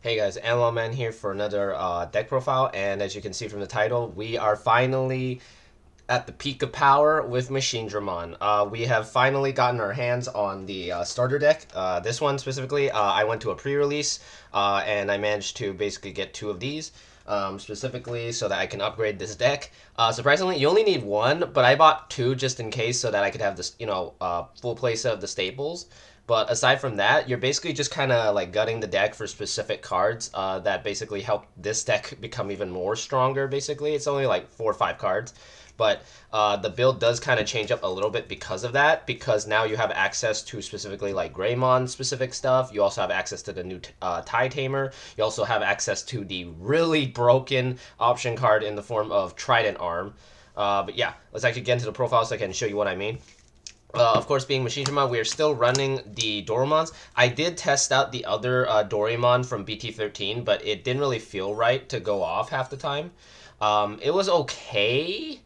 Hey guys, Analog Man here for another deck profile, and as you can see from the title, we are finally at the peak of power with Machinedramon. We have finally gotten our hands on the starter deck. This one specifically, I went to a pre-release, and I managed to basically get two of these. Specifically so that I can upgrade this deck. Surprisingly, you only need one, but I bought two just in case so that I could have this, full playset of the staples. But aside from that, you're basically just kind of like gutting the deck for specific cards that basically help this deck become even more stronger. Basically, it's only like 4 or 5 cards, but the build does kind of change up a little bit because of that. Because now you have access to specifically like Greymon specific stuff. You also have access to the new Tamer. You also have access to the really broken option card in the form of Trident Arm. But yeah, let's actually get into the profile so I can show you what I mean. Of course, being Machinedramon, we are still running the Doremons. I did test out the other Doremon from BT13, but it didn't really feel right to go off half the time. It was okay,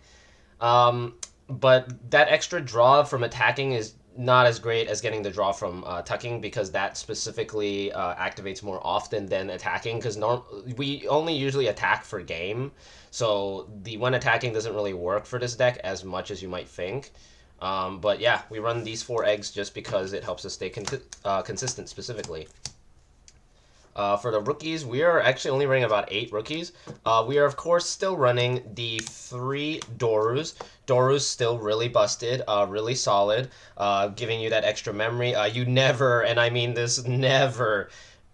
but that extra draw from attacking is not as great as getting the draw from tucking, because that specifically activates more often than attacking, because we only usually attack for game, so the when attacking doesn't really work for this deck as much as you might think. But yeah, we run these 4 eggs just because it helps us stay consistent specifically. For the rookies, we are actually only running about 8 rookies. We are, of course, still running the 3 Dorus. Doru's still really busted, really solid, giving you that extra memory. You never, and I mean this, never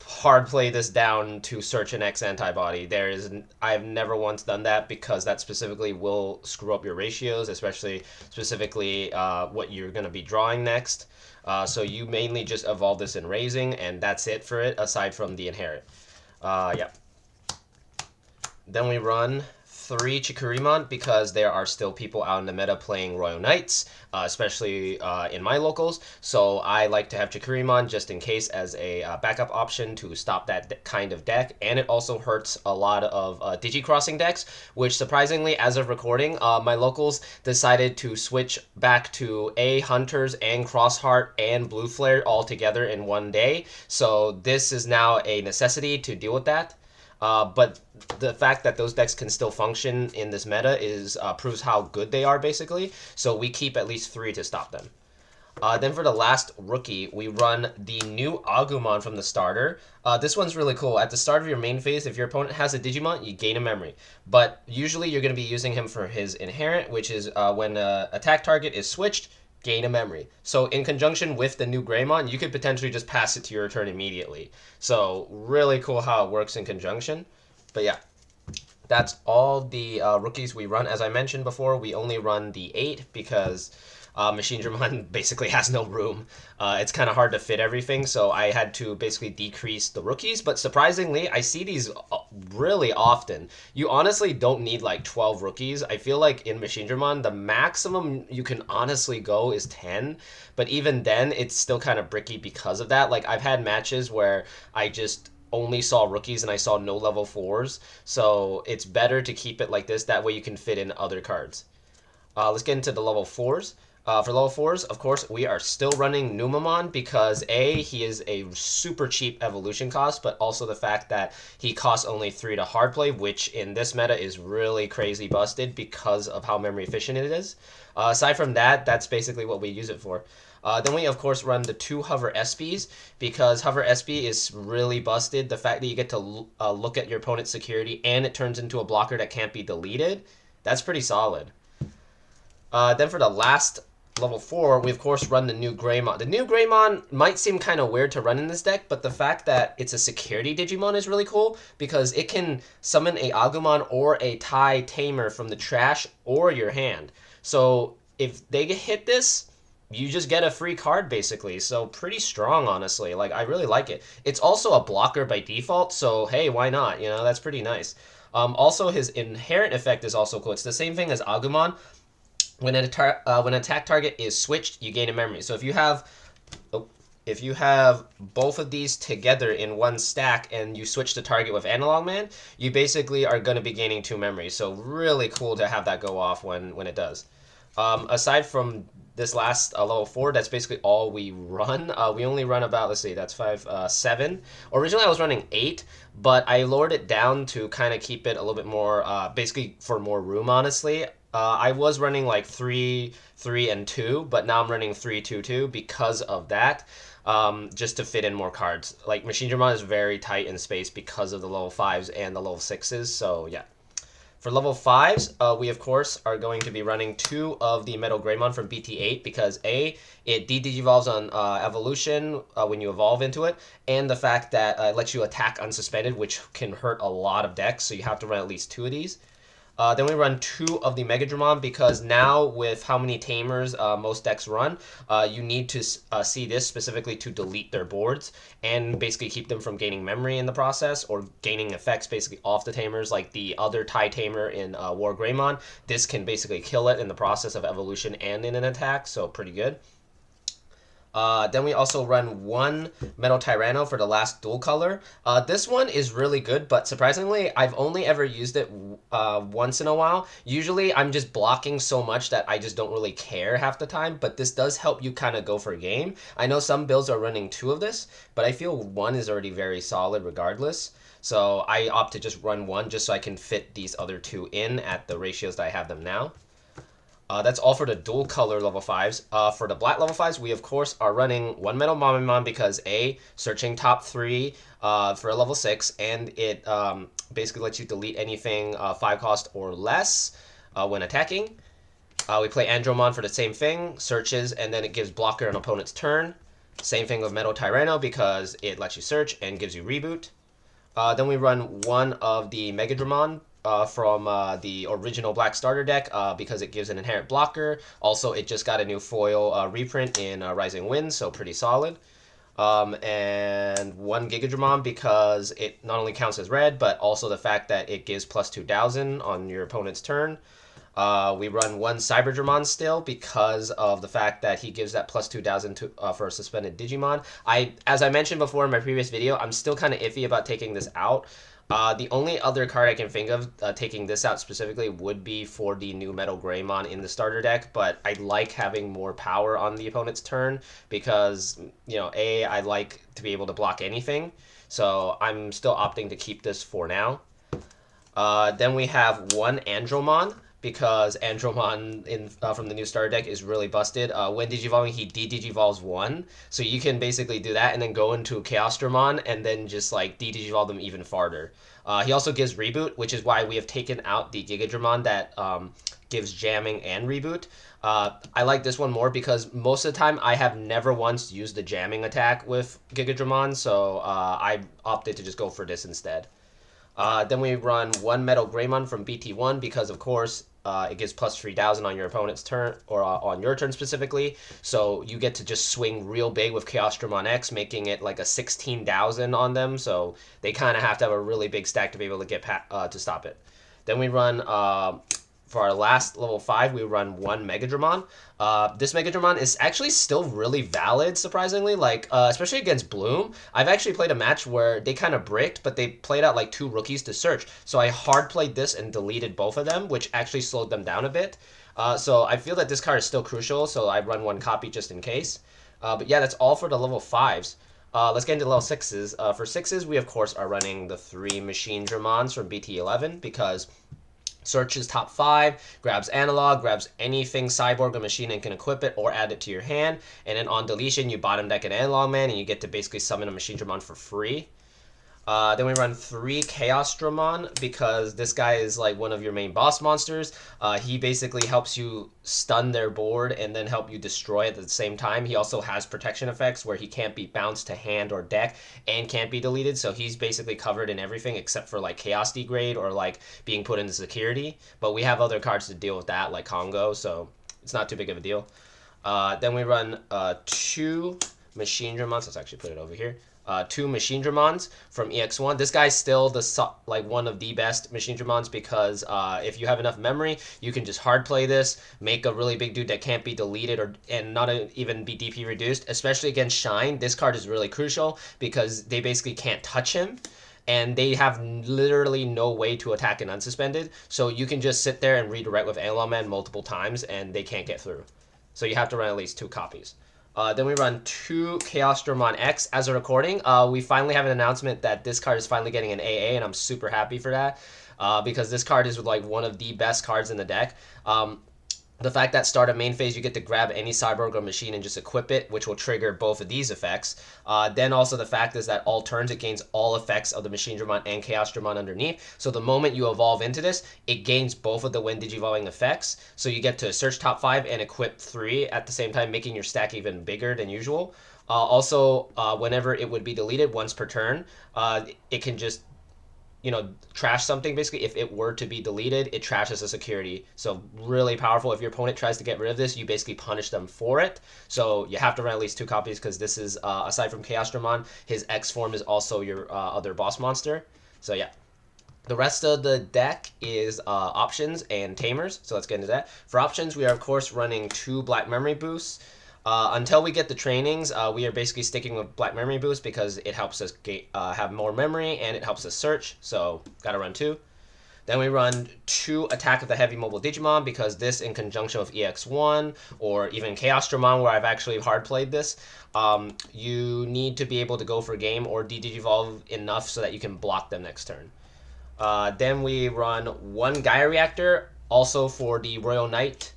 hard play this down to search an X antibody. I've never once done that, because that specifically will screw up your ratios, especially specifically what you're going to be drawing next. So you mainly just evolve this in raising, and that's it for it, aside from the inherit. Yeah. Then we run 3 Chikurimon, because there are still people out in the meta playing Royal Knights, especially in my locals. So I like to have Chikurimon just in case as a backup option to stop that kind of deck. And it also hurts a lot of Digi-crossing decks, which surprisingly, as of recording, my locals decided to switch back to Hunters and Crossheart and Blue Flare all together in one day. So this is now a necessity to deal with that. But the fact that those decks can still function in this meta is proves how good they are, basically. So we keep at least 3 to stop them. Then for the last rookie, we run the new Agumon from the starter. This one's really cool. At the start of your main phase, if your opponent has a Digimon, you gain a memory. But usually you're going to be using him for his inherent, which is when attack target is switched, gain a memory. So in conjunction with the new Greymon, you could potentially just pass it to your turn immediately. So really cool how it works in conjunction. But yeah, that's all the rookies we run. As I mentioned before, we only run the 8 because Machinedramon basically has no room. It's kind of hard to fit everything, so I had to basically decrease the rookies. But surprisingly, I see these really often. You honestly don't need like 12 rookies. I feel like in Machinedramon, the maximum you can honestly go is 10. But even then, it's still kind of bricky because of that. Like, I've had matches where I just only saw rookies and I saw no level 4s. So it's better to keep it like this. That way you can fit in other cards. Let's get into the level 4s. For level 4s, of course, we are still running Numamon because A, he is a super cheap evolution cost, but also the fact that he costs only 3 to hard play, which in this meta is really crazy busted because of how memory efficient it is. Aside from that, that's basically what we use it for. Then we, of course, run the 2 Hover SPs, because Hover SP is really busted. The fact that you get to look at your opponent's security and it turns into a blocker that can't be deleted, that's pretty solid. Then for the last level 4, we of course run the new Greymon. The new Greymon might seem kind of weird to run in this deck, but the fact that it's a security Digimon is really cool, because it can summon a Agumon or a Tamer from the trash or your hand. So if they hit this, you just get a free card, basically. So pretty strong, honestly. Like, I really like it. It's also a blocker by default, so hey, why not? You know, that's pretty nice. Also, his inherent effect is also cool. It's the same thing as Agumon. When an attack target is switched, you gain a memory. So if you have both of these together in one stack and you switch the target with Analog Man, you basically are going to be gaining 2 memories. So really cool to have that go off when it does. Aside from this last level 4, that's basically all we run. We only run about, let's see, that's 5, 7. Originally I was running 8, but I lowered it down to kind of keep it a little bit more, basically for more room, honestly. I was running like 3, 3, and 2, but now I'm running 3, 2, 2 because of that. Just to fit in more cards. Like Machinedramon is very tight in space because of the level 5s and the level 6s, so yeah. For level 5s, we of course are going to be running 2 of the Metal Greymon from BT8 because A, it de-digivolves on evolution when you evolve into it, and the fact that it lets you attack unsuspended, which can hurt a lot of decks, so you have to run at least 2 of these. Then we run 2 of the Megadramon because now with how many Tamers most decks run, you need to see this specifically to delete their boards and basically keep them from gaining memory in the process or gaining effects basically off the Tamers like the other Tie Tamer in War Greymon. This can basically kill it in the process of evolution and in an attack, so pretty good. Then we also run 1 Metal Tyranno for the last dual color. This one is really good, but surprisingly, I've only ever used it once in a while. Usually, I'm just blocking so much that I just don't really care half the time, but this does help you kind of go for a game. I know some builds are running 2 of this, but I feel 1 is already very solid regardless. So I opt to just run 1 just so I can fit these other 2 in at the ratios that I have them now. That's all for the dual color level 5s. For the black level 5s, we of course are running 1 Metal Mamimon because A, searching top 3 for a level 6, and it basically lets you delete anything 5 cost or less when attacking. We play Andromon for the same thing, searches, and then it gives blocker on opponent's turn. Same thing with Metal Tyranno because it lets you search and gives you reboot. Then we run 1 of the Megadramon from the original Black Starter deck because it gives an inherent blocker. Also, it just got a new foil reprint in Rising Wind, so pretty solid. And 1 Gigadramon because it not only counts as red, but also the fact that it gives plus 2,000 on your opponent's turn. We run 1 Cyberdramon still because of the fact that he gives that plus 2,000 to, for a suspended Digimon. As I mentioned before in my previous video, I'm still kind of iffy about taking this out. The only other card I can think of taking this out specifically would be for the new Metal Greymon in the starter deck, but I like having more power on the opponent's turn because, you know, A, I like to be able to block anything, so I'm still opting to keep this for now. Then we have 1 Andromon because Andromon from the new starter deck is really busted. When Digivolving, he de-Digivolves 1, so you can basically do that and then go into Chaosdramon and then just like de-Digivolve them even farther. He also gives reboot, which is why we have taken out the Gigadramon that gives jamming and reboot. I like this one more because most of the time I have never once used the jamming attack with Gigadramon, so I opted to just go for this instead. Then we run 1 Metal Greymon from BT1 because, of course, it gives plus 3,000 on your opponent's turn, or on your turn specifically. So you get to just swing real big with Chaosdramon X, making it like a 16,000 on them. So they kind of have to have a really big stack to be able to get to stop it. Then we run for our last level 5, we run 1 Megadramon. This Megadramon is actually still really valid, surprisingly, like, especially against Bloom. I've actually played a match where they kind of bricked, but they played out like 2 rookies to search. So I hard played this and deleted both of them, which actually slowed them down a bit. So I feel that this card is still crucial, so I run 1 copy just in case. But yeah, that's all for the level 5s. Let's get into level 6s. For 6s, we of course are running the 3 Machinedramons from BT11 because searches top 5, grabs analog, grabs anything cyborg or machine and can equip it or add it to your hand, and then on deletion you bottom deck an analog man and you get to basically summon a Machinedramon for free. Then we run 3 Chaosdramon because this guy is like one of your main boss monsters. He basically helps you stun their board and then help you destroy it at the same time. He also has protection effects where he can't be bounced to hand or deck and can't be deleted. So he's basically covered in everything except for like Chaos Degrade or like being put into security. But we have other cards to deal with that like Congo, so it's not too big of a deal. Then we run 2 Machinedramons. Let's actually put it over here. 2 Machinedramons from EX1. This guy's still like one of the best Machinedramons because if you have enough memory, you can just hard play this, make a really big dude that can't be deleted and not even be DP reduced. Especially against Shine, this card is really crucial because they basically can't touch him. And they have literally no way to attack an unsuspended, so you can just sit there and redirect with Analog Man multiple times, and they can't get through. So you have to run at least 2 copies. Then we run 2 Chaosdramon X as a recording. We finally have an announcement that this card is finally getting an AA, and I'm super happy for that because this card is like one of the best cards in the deck. The fact that start of main phase you get to grab any cyborg or machine and just equip it, which will trigger both of these effects. Then also the fact is that all turns it gains all effects of the Machinedramon and Chaosdramon underneath. So the moment you evolve into this, it gains both of the when digivolving effects. So you get to search top 5 and equip 3 at the same time, making your stack even bigger than usual. Whenever it would be deleted once per turn, it can just trash something. Basically, if it were to be deleted, it trashes a security. So really powerful. If your opponent tries to get rid of this, you basically punish them for it. So you have to run at least 2 copies because this is, aside from Chaosdramon, his X form is also your other boss monster. So yeah. The rest of the deck is options and tamers, so let's get into that. For options, we are of course running 2 black memory boosts. Until we get the trainings, we are basically sticking with Black Memory Boost because it helps us have more memory and it helps us search, so gotta run 2. Then we run 2 Attack of the Heavy Mobile Digimon because this in conjunction with EX1 or even Chaosdramon where I've actually hard played this, you need to be able to go for game or de-digivolve enough so that you can block them next turn. Then we run 1 Gaia Reactor also for the Royal Knight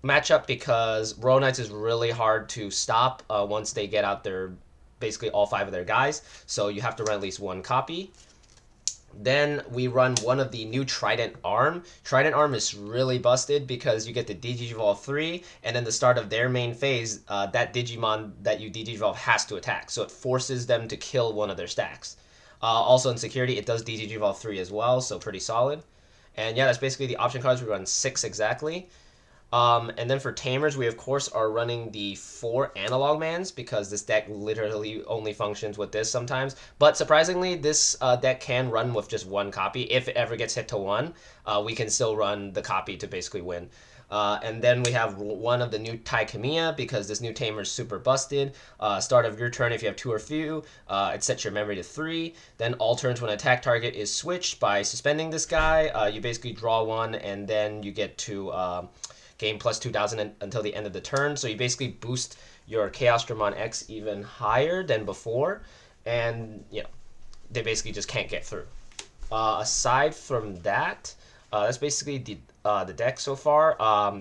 matchup because Royal Knights is really hard to stop once they get out their basically all 5 of their guys. So you have to run at least 1 copy. Then we run one of the new Trident Arm. Trident Arm is really busted because you get the Digivolve 3, and then the start of their main phase, that Digimon that you Digivolve has to attack. So it forces them to kill one of their stacks. Also in security, it does Digivolve 3 as well, so pretty solid. And yeah, that's basically the option cards. We run 6 exactly. And then for Tamers, we of course are running the 4 Analog Mans because this deck literally only functions with this sometimes. But surprisingly, this deck can run with just 1 copy. If it ever gets hit to 1, we can still run the copy to basically win. And then we have 1 of the new Tai Kamiya because this new Tamer is super busted. Start of your turn, if you have 2 or few, it sets your memory to 3. Then all turns when an attack target is switched by suspending this guy, you basically draw 1 and then you get to gain plus 2,000 until the end of the turn. So you basically boost your Chaosdramon X even higher than before, and they basically just can't get through. Aside from that, that's basically the deck so far.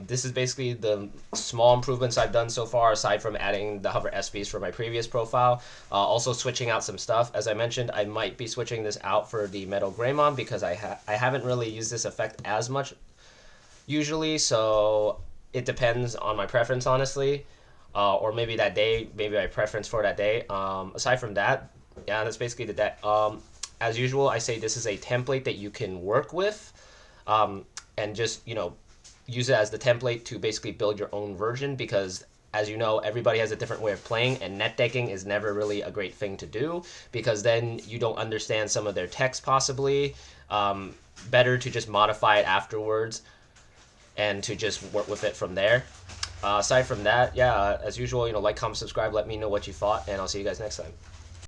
This is basically the small improvements I've done so far, aside from adding the hover SPs for my previous profile. Also switching out some stuff. As I mentioned, I might be switching this out for the Metal Greymon because I haven't really used this effect as much usually, so it depends on my preference, honestly, or maybe that day, maybe my preference for that day. Aside from that, yeah, that's basically the deck. As usual, I say this is a template that you can work with, and just use it as the template to basically build your own version because, as you know, everybody has a different way of playing, and net decking is never really a great thing to do because then you don't understand some of their text possibly. Better to just modify it afterwards and to just work with it from there. Aside from that, yeah, as usual, like, comment, subscribe, let me know what you thought, and I'll see you guys next time.